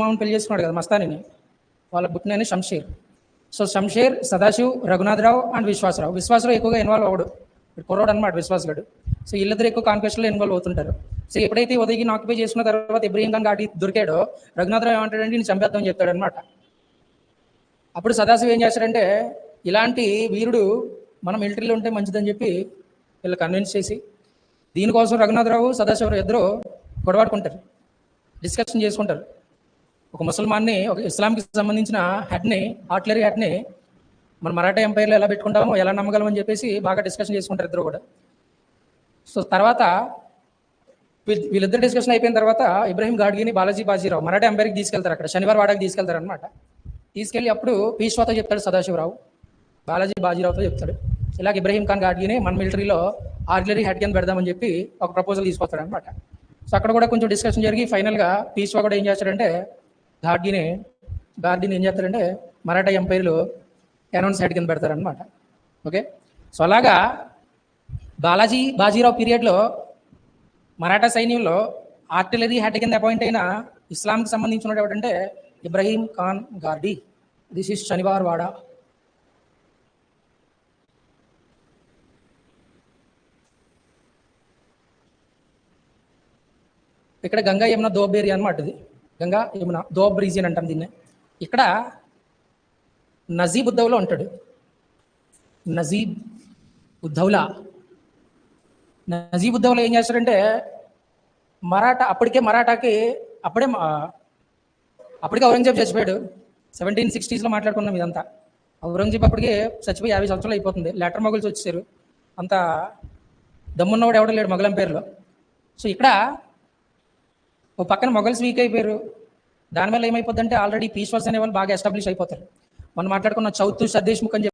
మామూలు పెళ్లి చేసుకున్నాడు కదా మస్తానిని, వాళ్ళ పుట్టినని షంషేర్. So Shamsher, Sadashiv, Raghunathrao and Vishwasrao. విశ్వాసరావు ఎక్కువగా ఇన్వాల్వ్ అవ్వడు, కుర్రోడు అనమాట విశ్వాసగడు. సో వీళ్ళిద్దరు ఎక్కువ కాన్క్వెస్ట్లో ఇన్వాల్వ్ అవుతుంటారు. సో ఎప్పుడైతే ఉదయగిని ఆక్యుపై చేసుకున్న తర్వాత ఇబ్రహీం ఖాన్ ఘాటి దొరికాడో, రఘునాథరావు ఏమంటాడంటే నేను చంపేద్దామని చెప్తాడు అనమాట. అప్పుడు సదాశివ్ ఏం చేస్తాడంటే, ఇలాంటి వీరుడు మనం మిలిటరీలో ఉంటే మంచిదని చెప్పి వీళ్ళు కన్విన్స్ చేసి, దీనికోసం రఘునాథరావు, సదాశివరావు ఇద్దరు గొడవాడుకుంటారు, డిస్కషన్ చేసుకుంటారు. ఒక ముసల్మాన్ని, ఒక ఇస్లాంకి సంబంధించిన హెడ్ని, ఆర్టిలరీ హెడ్ని మన మరాఠా ఎంపైర్లో ఎలా పెట్టుకుంటామో, ఎలా నమ్మగలమని చెప్పేసి బాగా డిస్కషన్ చేసుకుంటారు ఇద్దరు కూడా. సో తర్వాత వీళ్ళిద్దరు డిస్కషన్ అయిపోయిన తర్వాత ఇబ్రహీం ఘాడ్గిని బాలాజీ బాజీరావు మరాఠా ఎంపైర్కి తీసుకెళ్తారు. అక్కడ శనివారం వాడకి తీసుకెళ్తారు అనమాట. తీసుకెళ్ళి అప్పుడు పీష్వాతో చెప్తాడు సదాశివరావు, బాలాజీ బాజీరావుతో చెప్తాడు, ఇలాగ ఇబ్రహీం ఖాన్ ఘాడ్గిని మన మిలిటరీలో ఆర్టిలరీ హెడ్ కింద పెడదామని చెప్పి ఒక ప్రపోజల్ తీసుకొస్తాడు అనమాట. సో అక్కడ కూడా కొంచెం డిస్కషన్ జరిగి ఫైనల్గా పీష్వా కూడా ఏం చేస్తాడంటే, ఘాడ్గిని ఏం చేస్తారంటే మరాఠా ఎంపైర్లు ఎనౌన్స్ హెడ్ కింద పెడతారనమాట. ఓకే, సో అలాగా బాలాజీ బాజీరావు పీరియడ్లో మరాఠా సైన్యంలో ఆర్టిలరీ హెడ్ కింద అపాయింట్ అయిన ఇస్లాంకి సంబంధించిన ఏమిటంటే ఇబ్రహీం ఖాన్ ఘాడ్గి. దిస్ ఈస్ శనివార్ వాడ. ఇక్కడ గంగా యమున దోబ్ ఏరియా అనమాట. ఇది గంగా యమున దోబ్ రీజియన్ అంటాం దీన్ని. ఇక్కడ నజీబ్ ఉద్దౌలా ఉంటాడు. నజీబ్ ఉద్దౌలా ఏం చేస్తాడంటే, అప్పటికే ఔరంగజేబ్ చచ్చిపోయాడు. 1760s మాట్లాడుకున్నాం ఇదంతా. ఔరంగజేబ్ అప్పటికే చచ్చిపోయి 50 సంవత్సరాలు అయిపోతుంది. లెటర్ మొగల్స్ వచ్చేసారు. అంత దమ్మున్నవాడు ఎవడో లేడు మొగలం పేరులో. సో ఇక్కడ ఓ పక్కన మొగల్స్ వీక్ అయిపోయారు. దానివల్ల ఏమైపోద్దంటే ఆల్రెడీ పీష్వాస్ అనే వాళ్ళు బాగా ఎస్టాబ్లిష్ అయిపోతారు. మనం మాట్లాడుకున్న చౌత్ సర్దేశ్ ముఖ్ అని